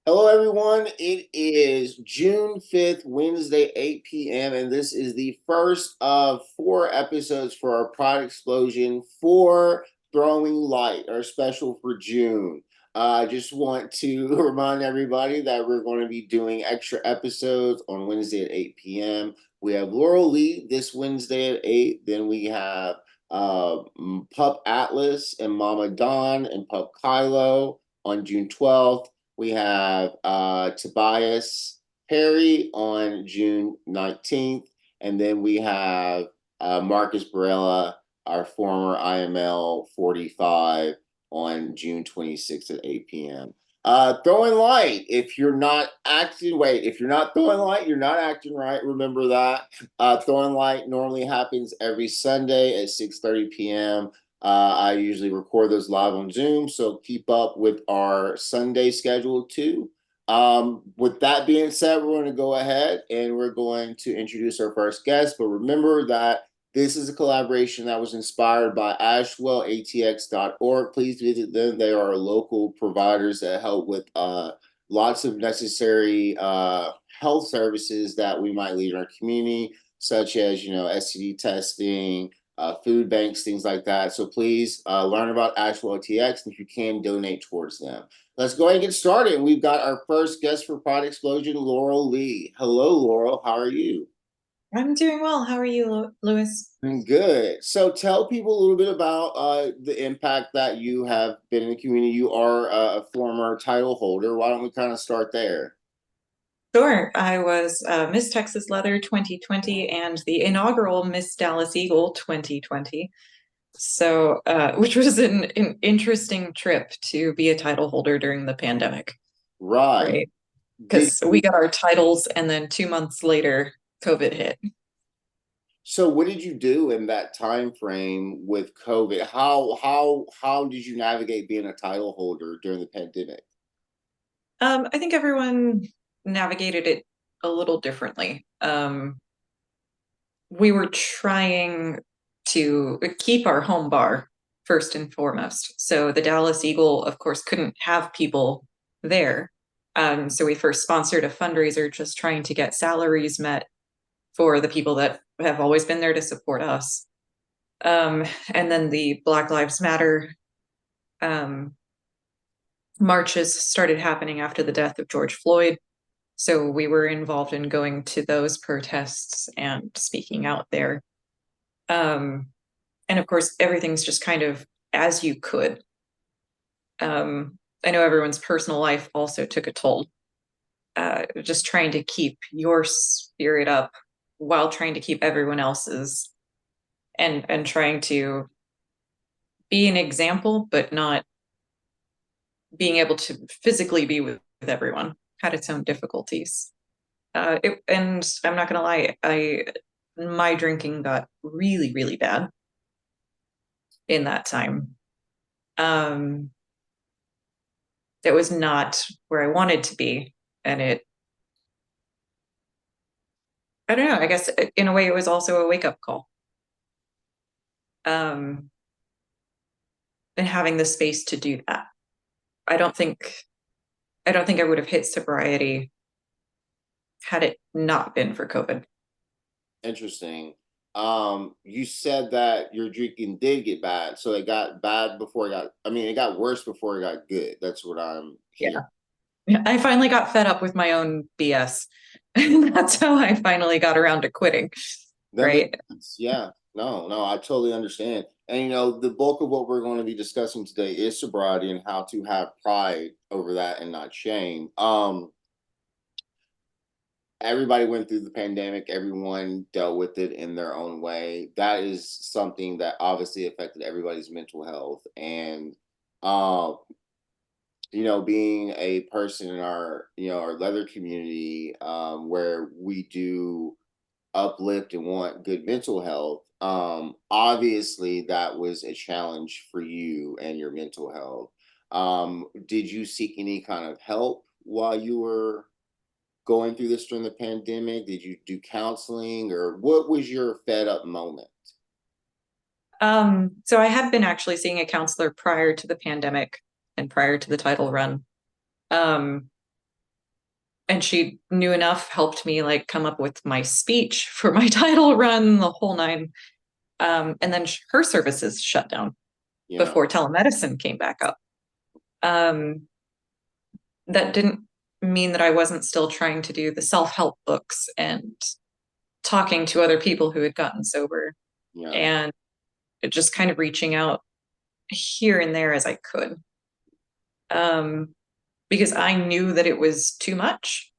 Hello, everyone. It is June 5th, Wednesday, 8 p.m., and this is the first of four episodes for our Pride Explosion for Throwing Light, our special for June. I just want to remind everybody that we're going to be doing extra episodes on Wednesday at 8 p.m. We have Laurel Li this Wednesday at 8. Then we have Pup Atlas and Mama Dawn and Pup Kylo on June 12th. We have Tobias Perry on June 19th. And then we have Marcus Barella, our former IML 45, on June 26th at 8 p.m. Throwing light. If you're not throwing light, you're not acting right. Remember that. Throwing light normally happens every Sunday at 6:30 p.m. I usually record those live on Zoom, so keep up with our Sunday schedule too. With that being said, we're going to go ahead and we're going to introduce our first guest. But remember that this is a collaboration that was inspired by ashwellatx.org. Please visit them. They are local providers that help with lots of necessary health services that we might need in our community, such as, STD testing, food banks, things like that. So please learn about Ashwell TX, and if you can, donate towards them. Let's go ahead and get started. We've got our first guest for Pride Explosion, Laurel Li. Hello, Laurel. How are you? I'm doing well. How are you, Louis? Good. So tell people a little bit about the impact that you have been in the community. You are a former title holder. Why don't we kind of start there? Sure. I was Miss Texas Leather 2020 and the inaugural Miss Dallas Eagle 2020. So, which was an interesting trip to be a title holder during the pandemic, Right. right? Did Because we got our titles and then 2 months later, COVID hit. So what did you do in that time frame with COVID? How did you navigate being a title holder during the pandemic? I think everyone navigated it a little differently. We were trying to keep our home bar first and foremost. So the Dallas Eagle, of course, couldn't have people there. So we first sponsored a fundraiser just trying to get salaries met for the people that have always been there to support us. And then the Black Lives Matter um, marches started happening after the death of George Floyd. So we were involved in going to those protests and speaking out there. Um, and of course, everything's just kind of as you could. I know everyone's personal life also took a toll. Just trying to keep your spirit up while trying to keep everyone else's, and trying to be an example, but not being able to physically be with everyone had its own difficulties. And I'm not gonna lie, my drinking got really, really bad in that time. Um, it was not where I wanted to be. And I don't know, I guess in a way it was also a wake up call. Um, and having the space to do that. I don't think, I don't think I would have hit sobriety had it not been for COVID. Interesting. You said that your drinking did get bad, so it got bad before it got worse before it got good. That's what I'm hearing. Yeah. I finally got fed up with my own BS. And that's how I finally got around to quitting. That makes Right. sense. Yeah. No, I totally understand. And the bulk of what we're going to be discussing today is sobriety and how to have pride over that and not shame. Everybody went through the pandemic, everyone dealt with it in their own way. That is something that obviously affected everybody's mental health. And um, being a person in our leather community, where we do uplift and want good mental health, obviously that was a challenge for you and your mental health. Did you seek any kind of help while you were going through this during the pandemic? Did you do counseling, or what was your fed up moment? So I had been actually seeing a counselor prior to the pandemic and prior to the title run. Um, and she knew enough, helped me like come up with my speech for my title run, the whole nine. And then her services shut down Yeah. before telemedicine came back up. Um, that didn't mean that I wasn't still trying to do the self-help books and talking to other people who had gotten sober, Yeah. and just kind of reaching out here and there as I could. Um, because I knew that it was too much,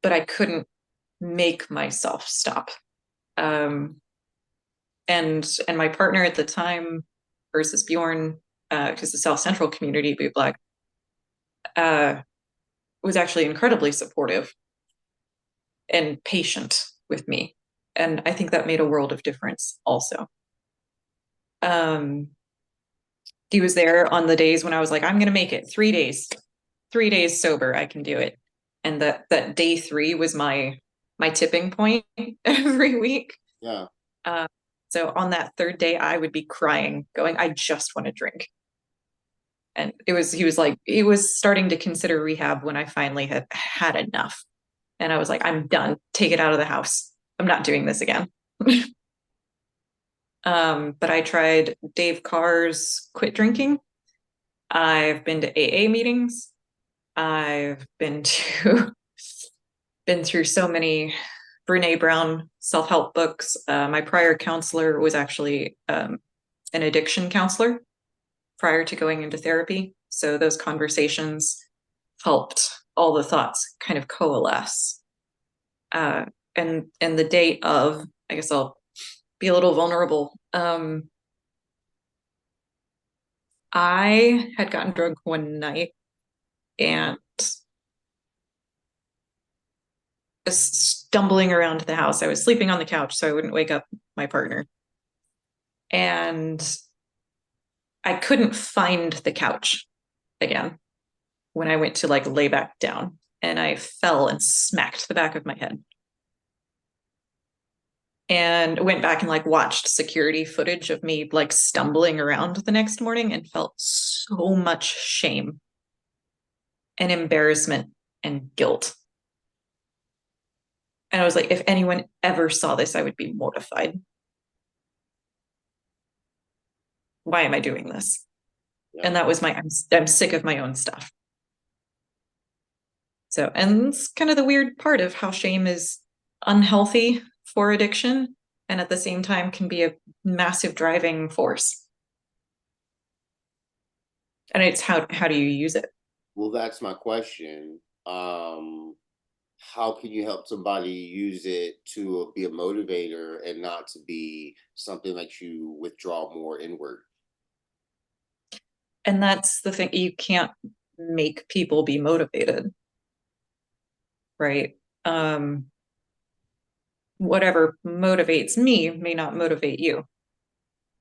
but I couldn't make myself stop. Um, and my partner at the time versus Bjorn, because the South Central community, Bootblack, uh, was actually incredibly supportive and patient with me. And I think that made a world of difference also. Um, he was there on the days when I was like, I'm going to make it 3 days, 3 days sober. I can do it. And that day three was my tipping point every week. Yeah. Uh, so on that third day, I would be crying, going, I just want to drink. And he was like, he was starting to consider rehab when I finally had had enough. And I was like, I'm done. Take it out of the house. I'm not doing this again. But I tried Dave Carr's quit drinking. I've been to AA meetings. I've been to been through so many Brene Brown self-help books. My prior counselor was actually an addiction counselor prior to going into therapy. So those conversations helped all the thoughts kind of coalesce. Uh, and the date of, I guess I'll be a little vulnerable. I had gotten drunk one night and was stumbling around the house. I was sleeping on the couch so I wouldn't wake up my partner. And I couldn't find the couch again when I went to like lay back down. And I fell and smacked the back of my head. And went back and like watched security footage of me like stumbling around the next morning and felt so much shame and embarrassment and guilt. And I was like, if anyone ever saw this, I would be mortified. Why am I doing this? Yeah. And that was I'm sick of my own stuff. So, and it's kind of the weird part of how shame is unhealthy for addiction and at the same time can be a massive driving force. And it's how do you use it? Well, that's my question. How can you help somebody use it to be a motivator and not to be something that you withdraw more inward? And that's the thing, you can't make people be motivated, right? Whatever motivates me may not motivate you.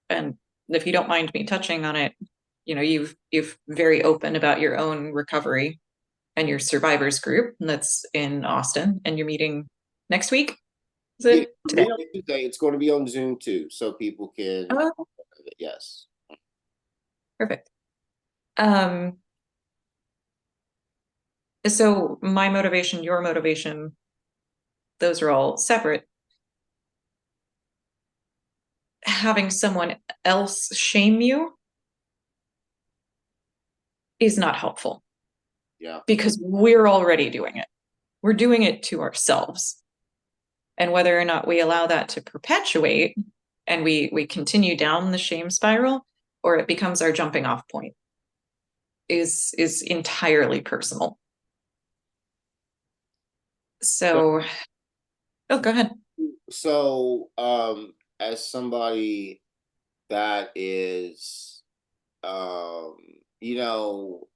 And if you don't mind me touching on it, you know, you've very open about your own recovery and your survivors group, and that's in Austin, and you're meeting next week. Is Yeah, it today? Tuesday. It's going to be on Zoom too, so people can. Oh, Yes. perfect. Um, so my motivation, your motivation, those are all separate. Having someone else shame you is not helpful Yeah. because we're already doing it. We're doing it to ourselves. And whether or not we allow that to perpetuate and we continue down the shame spiral or it becomes our jumping off point is entirely personal. So, oh, go ahead. So, as somebody that is, um, you know,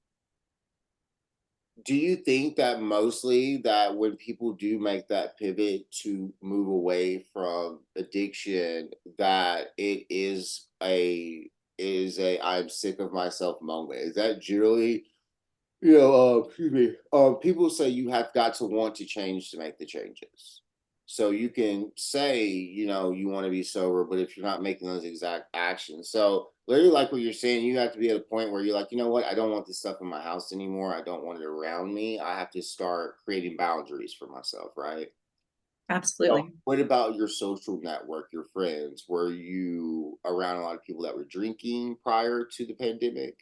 do you think that mostly that when people do make that pivot to move away from addiction, that it is a I'm sick of myself moment? Is that generally, excuse me, people say you have got to want to change to make the changes. So you can say, you want to be sober, but if you're not making those exact actions. So literally like what you're saying, you have to be at a point where you're like, you know what, I don't want this stuff in my house anymore. I don't want it around me. I have to start creating boundaries for myself, right? So, Absolutely. what about your social network, your friends? Were you around a lot of people that were drinking prior to the pandemic?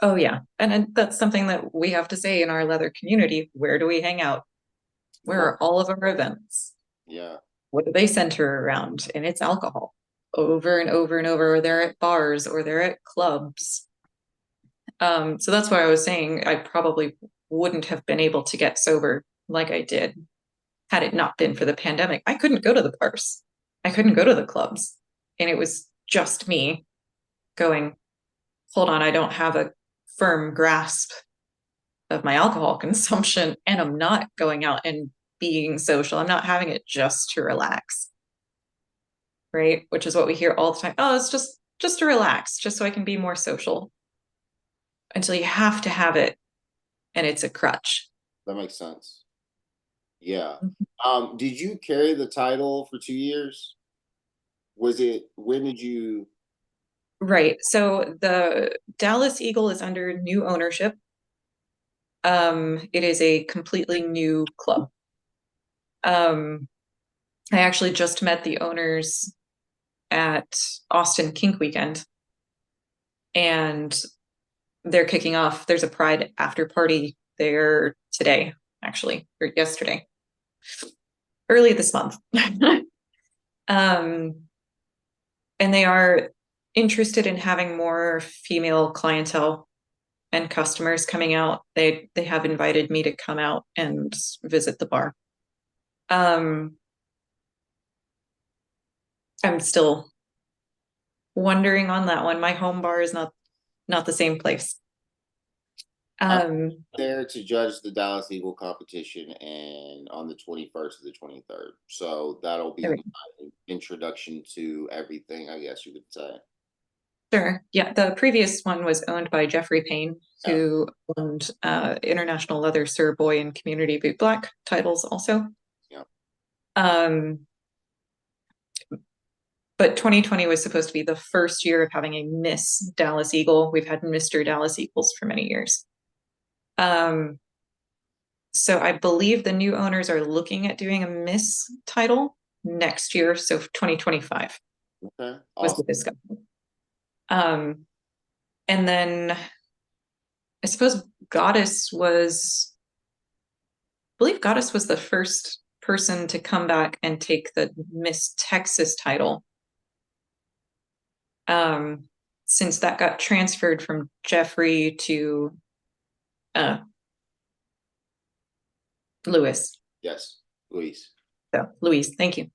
Oh yeah. And that's something that we have to say in our leather community. Where do we hang out? Where Well, are all of our events? yeah, What do they center around? And it's alcohol over and over and over, or they're at bars or they're at clubs. So that's why I was saying I probably wouldn't have been able to get sober like I did had it not been for the pandemic. I couldn't go to the bars. I couldn't go to the clubs. And it was just me going, hold on, I don't have a firm grasp of my alcohol consumption, and I'm not going out and being social. I'm not having it just to relax, right? Which is what we hear all the time. Oh, it's just to relax, just so I can be more social. Until you have to have it, and it's a crutch. that makes sense. Yeah. Did you carry the title for 2 years? Was it when did you Right. So the Dallas Eagle is under new ownership. It is a completely new club. I actually just met the owners at Austin Kink Weekend, and they're kicking off. There's a Pride after party there today, actually, or yesterday, early this month. um, and they are interested in having more female clientele and customers coming out. They have invited me to come out and visit the bar. Um, I'm still wondering on that one. My home bar is not the same place. I'm Um, there to judge the Dallas Eagle competition and on the 21st to the 23rd. So that'll be my introduction to everything, I guess you could say. Sure. Yeah, the previous one was owned by Jeffrey Payne, Yeah. who owned International Leather Sir Boy and Community Boot Black titles also. Yeah. Um, but 2020 was supposed to be the first year of having a Miss Dallas Eagle. We've had Mr. Dallas Eagles for many years. Um, so I believe the new owners are looking at doing a Miss title next year. So 2025 Okay. was the Awesome. discussion. Um, and then I suppose Goddess was believe Goddess was the first person to come back and take the Miss Texas title, um, since that got transferred from Jeffrey to uh, Lewis. Yes, Luis. So Louise, thank you.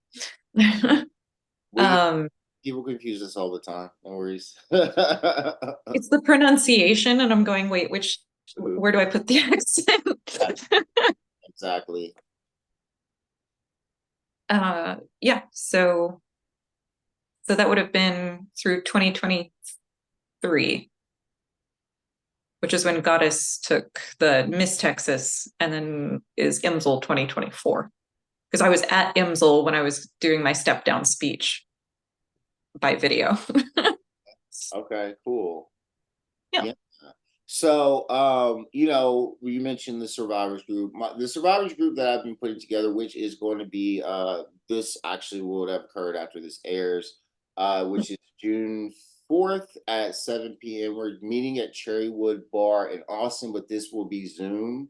We um, people confuse us all the time. No worries. it's the pronunciation, and I'm going, wait, which where do I put the accent? Exactly. Yeah, so that would have been through 2023, which is when Goddess took the Miss Texas, and then is IMSL 2024. Because I was at IMSL when I was doing my step down speech by video. Okay, cool. Yeah. Yeah. So, you mentioned the survivors group. The survivors group that I've been putting together, which is going to be this actually would have occurred after this airs, which is June 4th at 7 p.m. We're meeting at Cherrywood Bar in Austin, but this will be Zoom.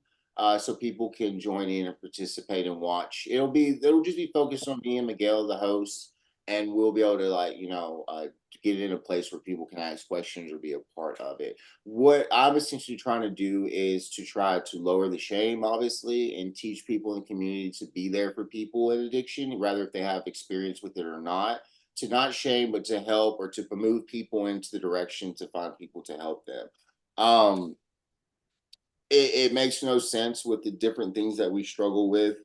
So people can join in and participate and watch. It'll just be focused on me and Miguel, the host, and we'll be able to get it in a place where people can ask questions or be a part of it. What I'm essentially trying to do is to try to lower the shame, obviously, and teach people in the community to be there for people in addiction, rather if they have experience with it or not, to not shame, but to help or to move people into the direction to find people to help them. Um, it makes no sense with the different things that we struggle with.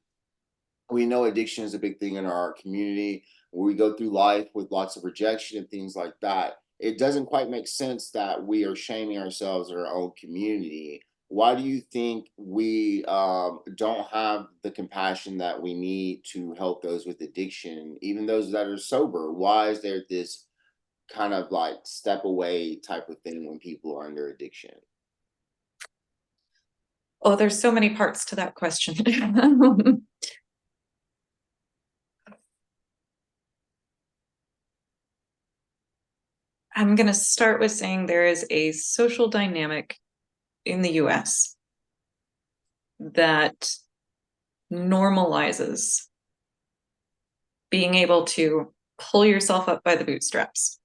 We know addiction is a big thing in our community where we go through life with lots of rejection and things like that. It doesn't quite make sense that we are shaming ourselves in our own community. Why do you think we don't have the compassion that we need to help those with addiction, even those that are sober? Why is there this kind of like step away type of thing when people are under addiction? Oh, there's so many parts to that question. I'm going to start with saying there is a social dynamic in the US that normalizes being able to pull yourself up by the bootstraps.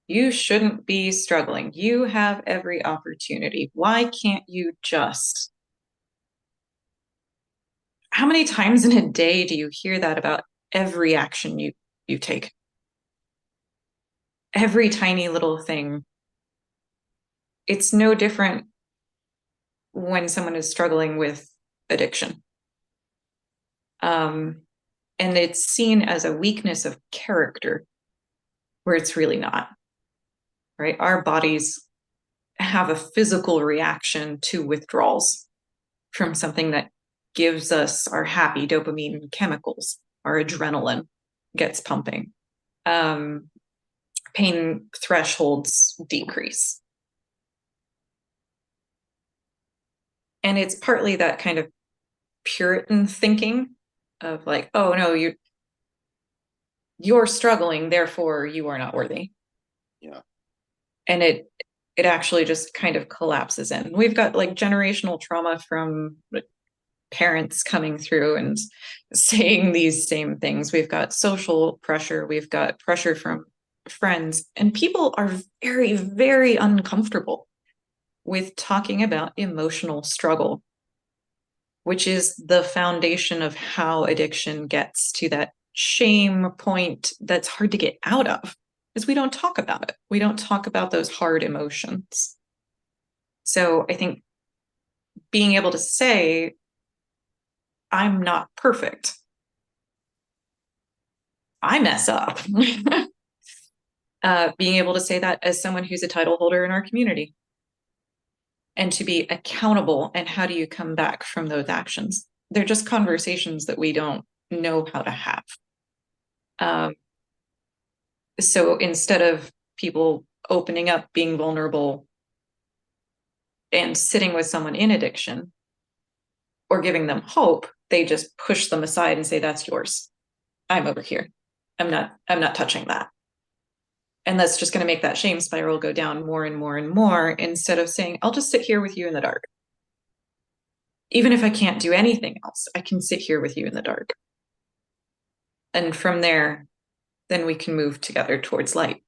You shouldn't be struggling. You have every opportunity. Why can't you just? How many times in a day do you hear that about every action you take? Every tiny little thing. It's no different when someone is struggling with addiction. And it's seen as a weakness of character where it's really not, right? Our bodies have a physical reaction to withdrawals from something that gives us our happy dopamine chemicals. Our adrenaline gets pumping. Pain thresholds decrease. And it's partly that kind of Puritan thinking of like, oh no, you're struggling, therefore you are not worthy. Yeah. And it actually just kind of collapses in. We've got like generational trauma from parents coming through and saying these same things. We've got social pressure, we've got pressure from friends, and people are very, very uncomfortable with talking about emotional struggle, which is the foundation of how addiction gets to that shame point that's hard to get out of, is we don't talk about it. We don't talk about those hard emotions. So I think being able to say, I'm not perfect. I mess up. Being able to say that as someone who's a title holder in our community, and to be accountable, and how do you come back from those actions? They're just conversations that we don't know how to have. So instead of people opening up, being vulnerable, and sitting with someone in addiction or giving them hope, they just push them aside and say, that's yours. I'm over here. I'm not touching that. And that's just going to make that shame spiral go down more and more and more, instead of saying, I'll just sit here with you in the dark. Even if I can't do anything else, I can sit here with you in the dark. And from there, then we can move together towards light,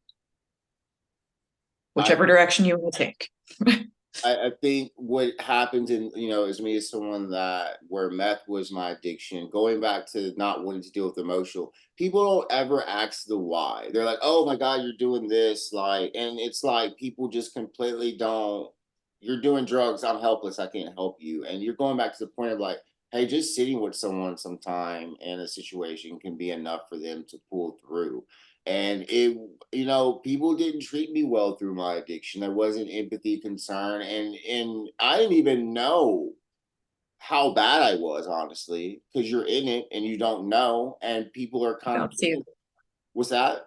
whichever direction you will take. I think what happens in, as me as someone that where meth was my addiction, going back to not wanting to deal with emotional, people don't ever ask the why. They're like, oh my God, you're doing this. Like, and it's like people just completely don't, you're doing drugs. I'm helpless. I can't help you. And you're going back to the point of like, hey, just sitting with someone sometime in a situation can be enough for them to pull through. And people didn't treat me well through my addiction. There wasn't empathy, concern, and I didn't even know how bad I was, honestly, because you're in it and you don't know, and people are kind of, Don't see it. what's that?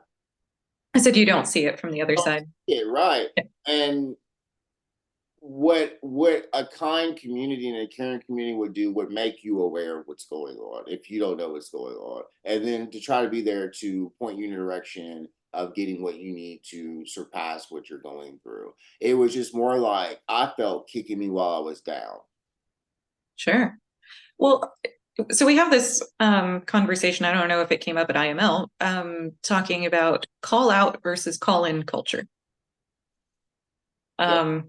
I said you don't see it from the other side. Yeah, right. Yeah. And what a kind community and a caring community would do would make you aware of what's going on if you don't know what's going on, and then to try to be there to point you in a direction of getting what you need to surpass what you're going through. It was just more like I felt kicking me while I was down. Sure. Well, so we have this conversation. I don't know if it came up at IML, talking about call out versus call in culture. Yeah,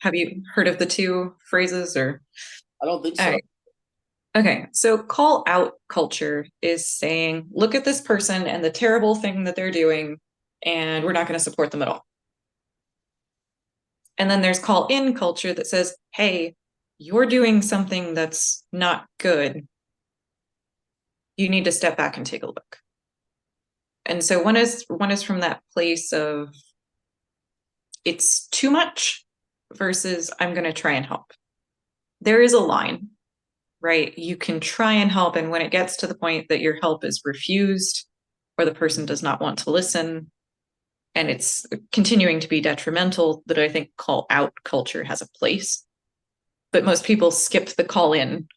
Have you heard of the two phrases, or? I don't think All so. right. Okay. So call out culture is saying, look at this person and the terrible thing that they're doing, and we're not going to support them at all. And then there's call in culture that says, hey, you're doing something that's not good. You need to step back and take a look. And so one is from that place of it's too much versus I'm going to try and help. There is a line, right? You can try and help, and when it gets to the point that your help is refused, or the person does not want to listen, and it's continuing to be detrimental, that I think call out culture has a place. But most people skip the call in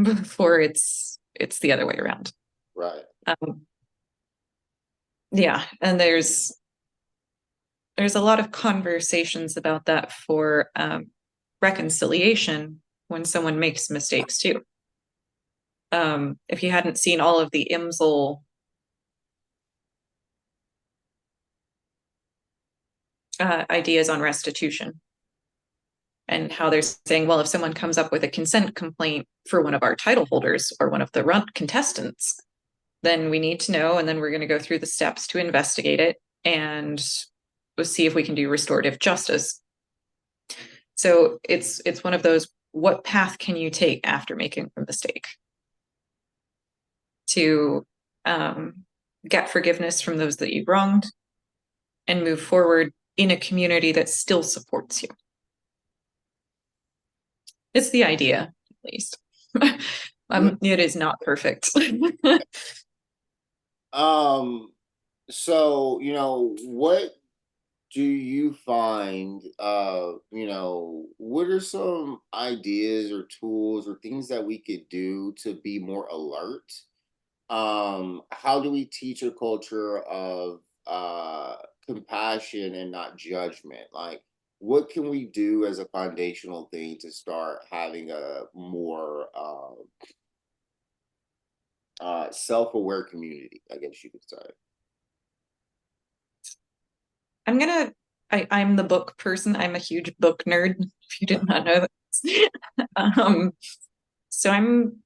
before it's the other way around. Right. Yeah, and there's a lot of conversations about that for reconciliation when someone makes mistakes too. If you hadn't seen all of the IMSL ideas on restitution, and how they're saying, well, if someone comes up with a consent complaint for one of our title holders or one of the contestants, then we need to know, and then we're going to go through the steps to investigate it and we'll see if we can do restorative justice. So it's one of those, what path can you take after making a mistake to get forgiveness from those that you wronged and move forward in a community that still supports you. It's the idea, at least. It is not perfect. So, what do you find, what are some ideas or tools or things that we could do to be more alert? How do we teach a culture of compassion and not judgment? Like, what can we do as a foundational thing to start having a more self-aware community, I guess you could say? I'm the book person. I'm a huge book nerd, if you did not know that. So I'm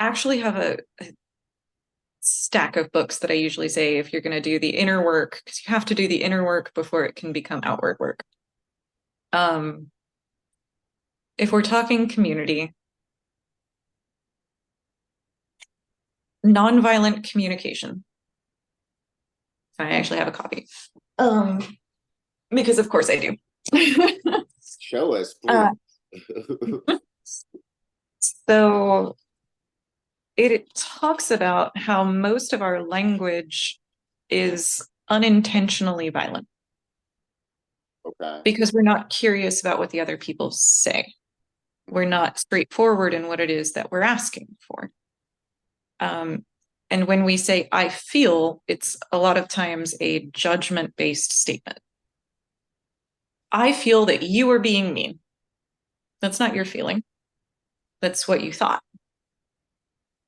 actually have a stack of books that I usually say, if you're going to do the inner work, because you have to do the inner work before it can become outward work. If we're talking community, nonviolent communication. I actually have a copy. Because of course I do. Show us, please. So it talks about how most of our language is unintentionally violent. Okay. Because we're not curious about what the other people say. We're not straightforward in what it is that we're asking for. And when we say, I feel, it's a lot of times a judgment-based statement. I feel that you are being mean. That's not your feeling. That's what you thought.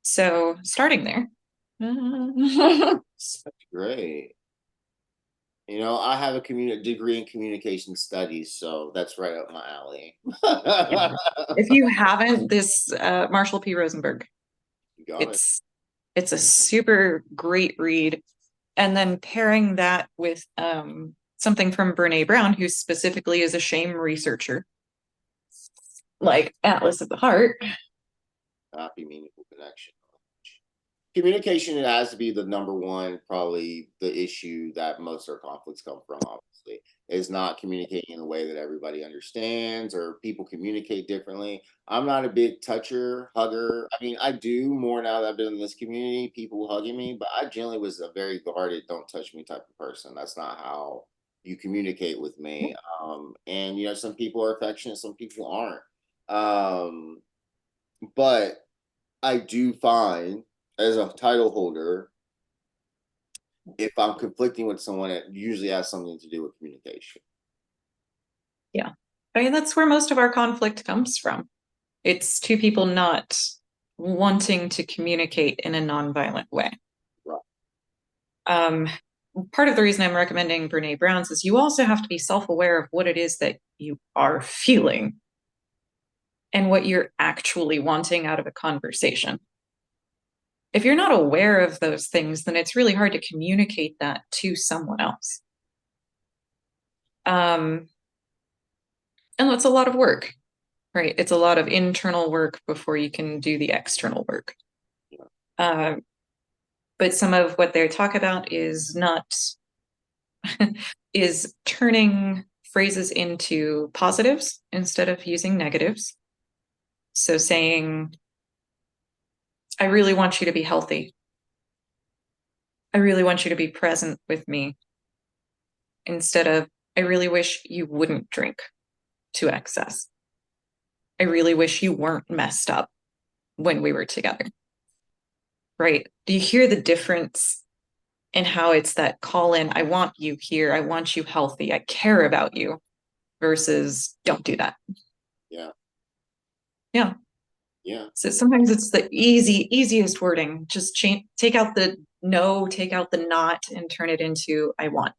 So starting there. That's great. I have a degree in communication studies, so that's right up my alley. If you haven't, this Marshall P. Rosenberg. You got it. It's a super great read. And then pairing that with something from Brene Brown, who specifically is a shame researcher, like Atlas of the Heart. Happy, meaningful connection. Communication, it has to be the number one, probably the issue that most of our conflicts come from, obviously, is not communicating in a way that everybody understands, or people communicate differently. I'm not a big toucher, hugger. I mean, I do more now that I've been in this community, people hugging me, but I generally was a very guarded, don't touch me type of person. That's not how you communicate with me. And, some people are affectionate, some people aren't. But I do find, as a title holder, if I'm conflicting with someone, it usually has something to do with communication. Yeah. I mean, that's where most of our conflict comes from. It's two people not wanting to communicate in a nonviolent way. Right. Part of the reason I'm recommending Brene Brown's is you also have to be self-aware of what it is that you are feeling and what you're actually wanting out of a conversation. If you're not aware of those things, then it's really hard to communicate that to someone else. And that's a lot of work, right? It's a lot of internal work before you can do the external work. But some of what they talk about is is turning phrases into positives instead of using negatives. So saying, I really want you to be healthy. I really want you to be present with me instead of, I really wish you wouldn't drink to excess. I really wish you weren't messed up when we were together. Right? Do you hear the difference in how it's that call in, I want you here, I want you healthy, I care about you, versus don't do that. Yeah. Yeah. Yeah. So sometimes it's the easiest wording. Just change, take out the no, take out the not, and turn it into I want.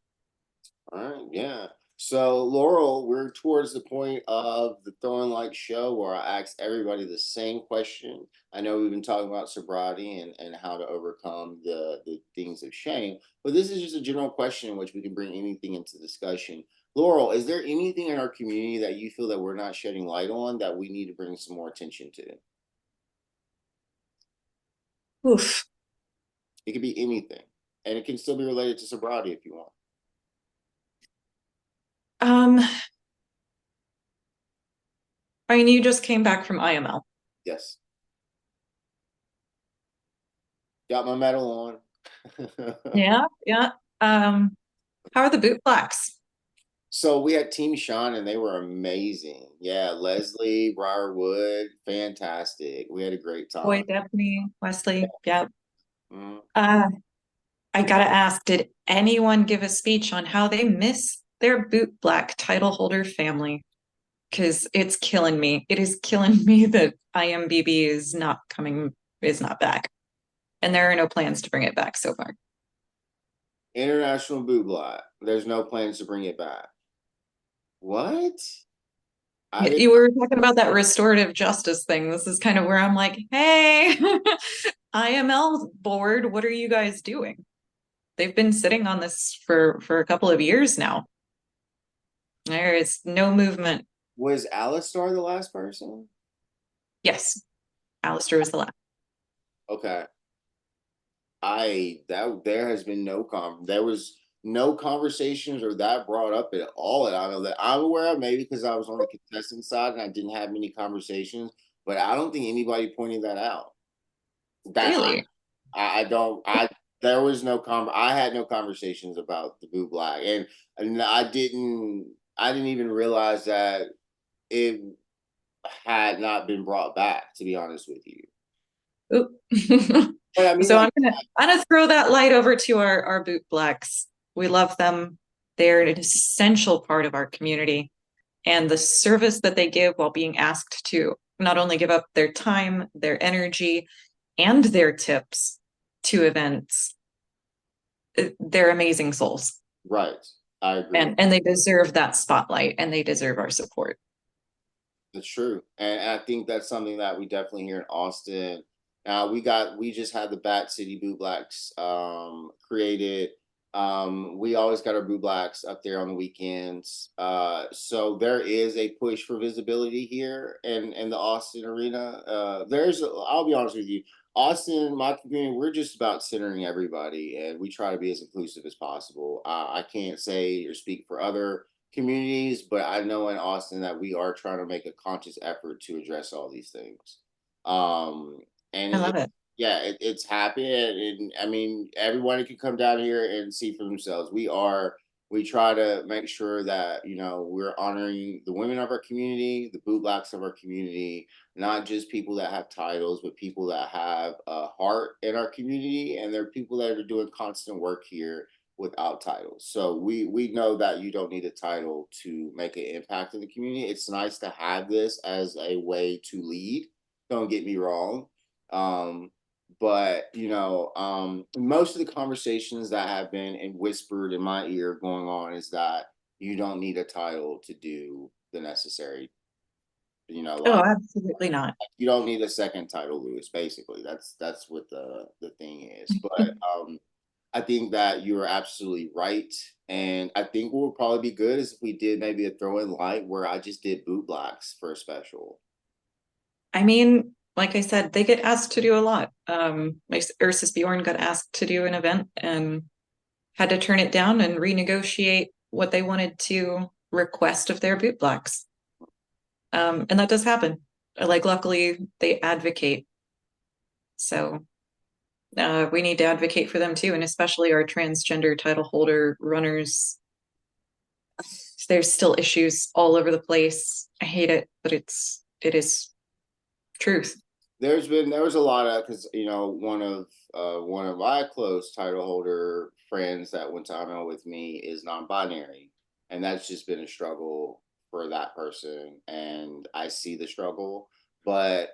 All right, yeah. So, Laurel, we're towards the point of the Throwing Light show where I ask everybody the same question. I know we've been talking about sobriety and how to overcome the things of shame, but this is just a general question in which we can bring anything into discussion. Laurel, is there anything in our community that you feel that we're not shedding light on that we need to bring some more attention to? Oof. It could be anything, and it can still be related to sobriety if you want. Um, I mean, you just came back from IML. Yes. Got my medal on. Yeah, yeah. Um, how are the boot blacks? So we had Team Sean and they were amazing. Yeah, Leslie, Briarwood, fantastic. We had a great Boy, time. Daphne, Wesley. Yeah. Mhm. Uh, I gotta ask, did anyone give a speech on how they miss their boot black title holder family? Because it's killing me. It is killing me that IMBB is not back. And there are no plans to bring it back so far. International Boot Blot. There's no plans to bring it back. What? I didn't. You were talking about that restorative justice thing. This is kind of where I'm like, hey, IML board, what are you guys doing? They've been sitting on this for a couple of years now. There is no movement. Was Alistar the last person? Yes, Alistair was the last. Okay. I that there has been there was no conversations or that brought up at all that I know that I'm aware of, maybe because I was on the contestant side and I didn't have many conversations, but I don't think anybody pointed that out. That Really? I don't I there was no I had no conversations about the boot black and I didn't even realize that it had not been brought back, to be honest with you. But I mean So like I'm gonna throw that light over to our boot blacks. We love them. They're an essential part of our community. And the service that they give while being asked to not only give up their time, their energy, and their tips to events, they're amazing souls. right. I agree. And they deserve that spotlight and they deserve our support. That's true, and I think that's something that we definitely hear in Austin. We just had the Bat City Boot Blacks created. We always got our Boot Blacks up there on the weekends. So there is a push for visibility here in the Austin arena. I'll be honest with you, Austin, my community, we're just about centering everybody, and we try to be as inclusive as possible. I can't say or speak for other communities, but I know in Austin that we are trying to make a conscious effort to address all these things. Um, and I love it. yeah, it's happened. And I mean, everyone can come down here and see for themselves. We try to make sure that, we're honoring the women of our community, the boot blacks of our community, not just people that have titles, but people that have a heart in our community. And there are people that are doing constant work here without titles. So we know that you don't need a title to make an impact in the community. It's nice to have this as a way to lead. Don't get me wrong. But most of the conversations that have been and whispered in my ear going on is that you don't need a title to do the necessary, Oh, like absolutely not. you don't need a second title, Lewis. Basically, that's what the thing is. But I think that you are absolutely right. And I think what would probably be good is if we did maybe a throw in light where I just did boot blacks for a special. I mean, like I said, they get asked to do a lot. My Ursus Bjorn got asked to do an event and had to turn it down and renegotiate what they wanted to request of their boot blacks. And that does happen. Like, luckily, they advocate. So We need to advocate for them too, and especially our transgender title holder runners. There's still issues all over the place. I hate it, but it is truth. There was a lot of, because one of my close title holder friends that went to IML with me is non-binary, and that's just been a struggle for that person, and I see the struggle. But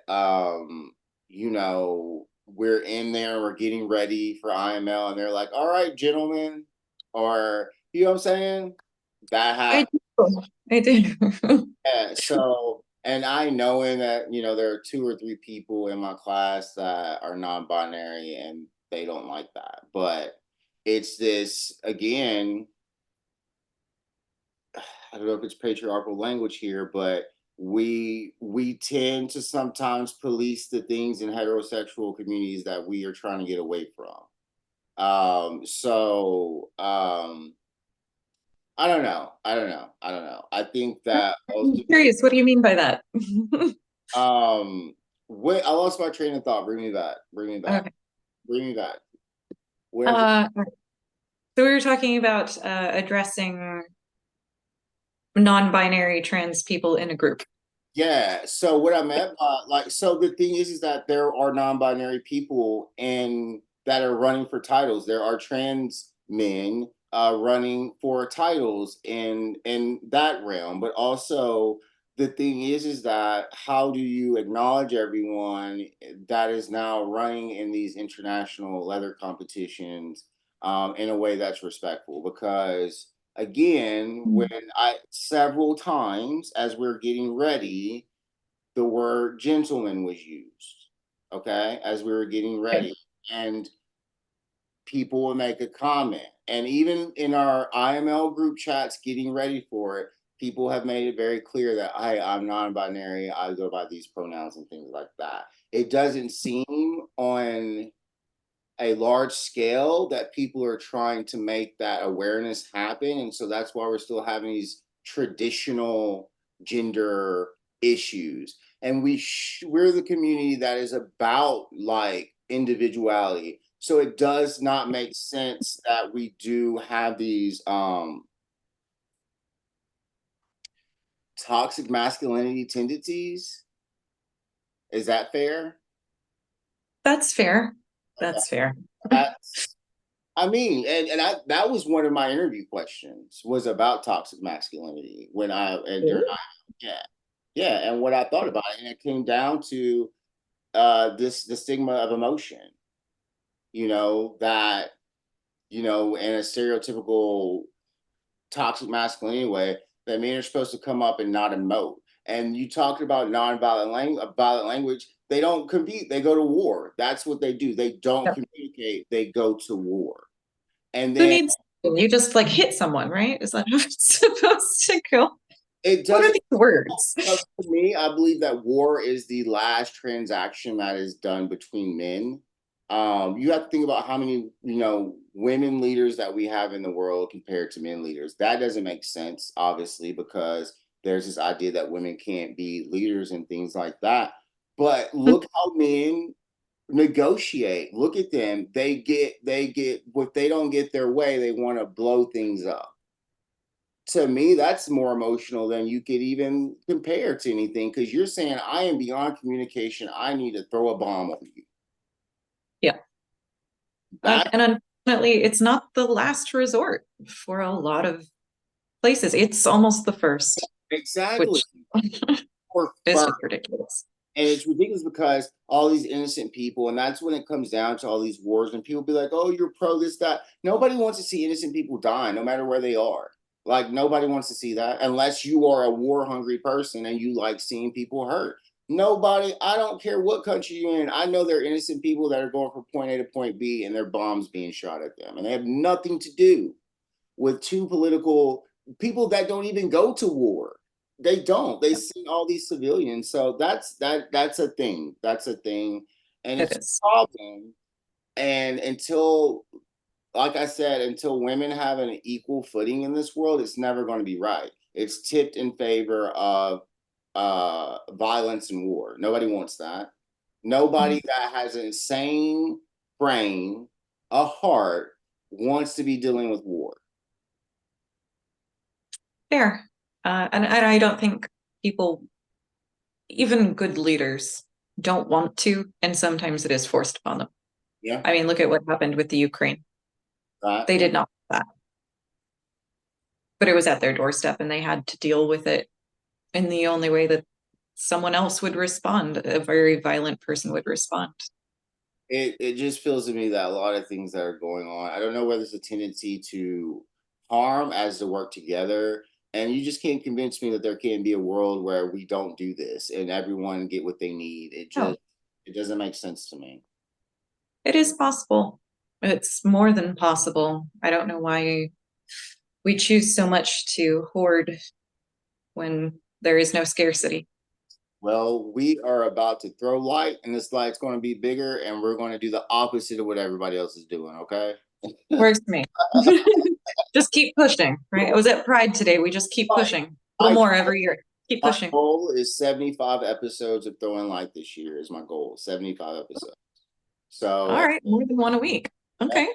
we're in there, we're getting ready for IML, and they're like, "All right, gentlemen," or you know what I'm saying? That I happened. do. I do. Yeah, so, and I knowing that, there are two or three people in my class that are non-binary and they don't like that. But it's this again, I don't know if it's patriarchal language here, but we tend to sometimes police the things in heterosexual communities that we are trying to get away from. I don't know. I think that I'm curious, what do you mean by that? wait, I lost my train of thought. Bring me back. Okay. Bring me back. Where? Uh, so we were talking about addressing non-binary trans people in a group. Yeah. So what I meant by so the thing is that there are non-binary people and that are running for titles. There are trans men running for titles in that realm, but also the thing is that how do you acknowledge everyone that is now running in these international leather competitions in a way that's respectful? Because again, when I several times as we're getting ready, the word gentleman was used. Okay, as we were getting Okay. ready, and people would make a comment. And even in our IML group chats getting ready for it, people have made it very clear that I'm non-binary, I go by these pronouns and things like that. It doesn't seem on a large scale that people are trying to make that awareness happen, and so that's why we're still having these traditional gender issues. And we're the community that is about like individuality, so it does not make sense that we do have these toxic masculinity tendencies. Is that fair? That's fair. Okay. That's fair. That's I mean, that was one of my interview questions was about toxic masculinity when I and during yeah, yeah, and what I thought about it, and it came down to this the stigma of emotion, that in a stereotypical toxic masculinity way, that men are supposed to come up and not emote. And you talked about violent language. They don't compete. They go to war. That's what they do. They don't Yep. communicate. They go to war. And Who then needs you just like hit someone, right? Is that how it's supposed to go? it What are doesn't. these words? To me, I believe that war is the last transaction that is done between men. You have to think about how many, women leaders that we have in the world compared to men leaders. That doesn't make sense, obviously, because there's this idea that women can't be leaders and things like that. But look how men negotiate. Look at them. They get what they don't get their way, they want to blow things up. To me, that's more emotional than you could even compare to anything because you're saying, I am beyond communication. I need to throw a bomb on you. Yeah. That And unfortunately, it's not the last resort for a lot of places. It's almost the first, exactly. which Or is first. just ridiculous. And it's ridiculous because all these innocent people, and that's when it comes down to all these wars, and people be like, oh, you're pro this, that. Nobody wants to see innocent people die, no matter where they are. Like, nobody wants to see that unless you are a war hungry person and you like seeing people hurt. Nobody, I don't care what country you're in. I know there are innocent people that are going from point A to point B and their bombs being shot at them. And they have nothing to do with two political people that don't even go to war. They don't. They see all these civilians. So that's a thing. That's a thing. And It it's is. a problem. And until, like I said, until women have an equal footing in this world, it's never going to be right. It's tipped in favor of violence and war. Nobody wants that. Nobody that has an insane brain, a heart, wants to be dealing with war. Fair. And I don't think people, even good leaders, don't want to, and sometimes it is forced upon them. Yeah. I mean, look at what happened with the Ukraine. They Yeah. did not want that, but it was at their doorstep and they had to deal with it in the only way that someone else would respond, a very violent person would respond. It just feels to me that a lot of things that are going on, I don't know whether it's a tendency to harm as to work together. And you just can't convince me that there can't be a world where we don't do this and everyone get what they need. No, It doesn't make sense to me. it is possible. It's more than possible. I don't know why we choose so much to hoard when there is no scarcity. Well, we are about to throw light, and this light's going to be bigger, and we're going to do the opposite of what everybody else is doing. Okay. Works for me. Just keep pushing, right? I was at Pride today. We just keep pushing. A little I, more every year. Keep my pushing. goal is 75 episodes of throwing light this year. Is my goal 75 episodes. All So right, more than one a week. Okay.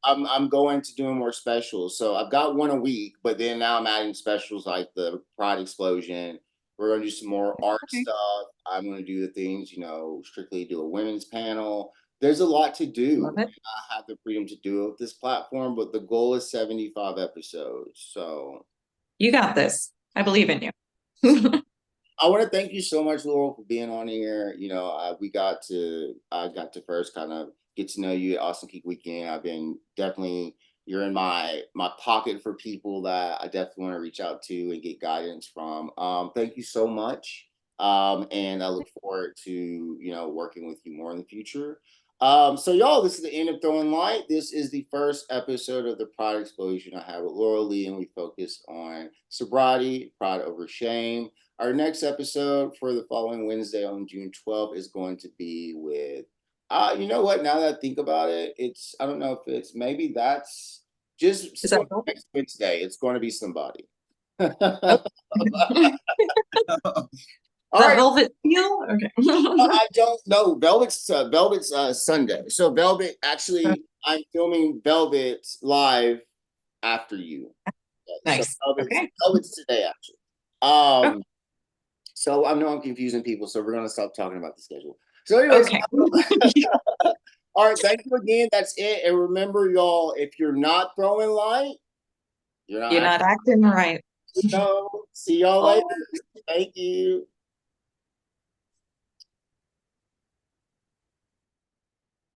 I'm going to doing more specials. So I've got one a week, but then now I'm adding specials like the Pride Explosion. We're going to do some more art Okay. stuff. I'm going to do the things, strictly do a women's panel. There's a lot to do. Love it. I have the freedom to do it with this platform, but the goal is 75 episodes. So You got this. I believe in you. I want to thank you so much, Laurel, for being on here. I got to first kind of get to know you at Austin Peak Weekend. I've been definitely, you're in my pocket for people that I definitely want to reach out to and get guidance from. Thank you so much. And I look forward to, working with you more in the future. So y'all, this is the end of Throwing Light. This is the first episode of the Pride Explosion I have with Laurel Li, and we focus on sobriety, pride over shame. Our next episode for the following Wednesday on June 12th is going to be with, you know what? Now that I think about it, I don't know if it's, maybe that's Is just that cool? next Wednesday. It's going to be somebody. Oh. All That right. velvet feel? Okay. I don't know. Velvet's Sunday. So Velvet, actually, I'm filming Velvet live after you. So Nice. Okay. Velvet's today, actually. Oh, So I know I'm confusing people, so we're gonna stop talking about the schedule. So, anyways, okay. all right, thank you again. That's it. And remember, y'all, if you're not throwing light, you're not You're not acting right. acting. No. See y'all later. Oh. Thank you.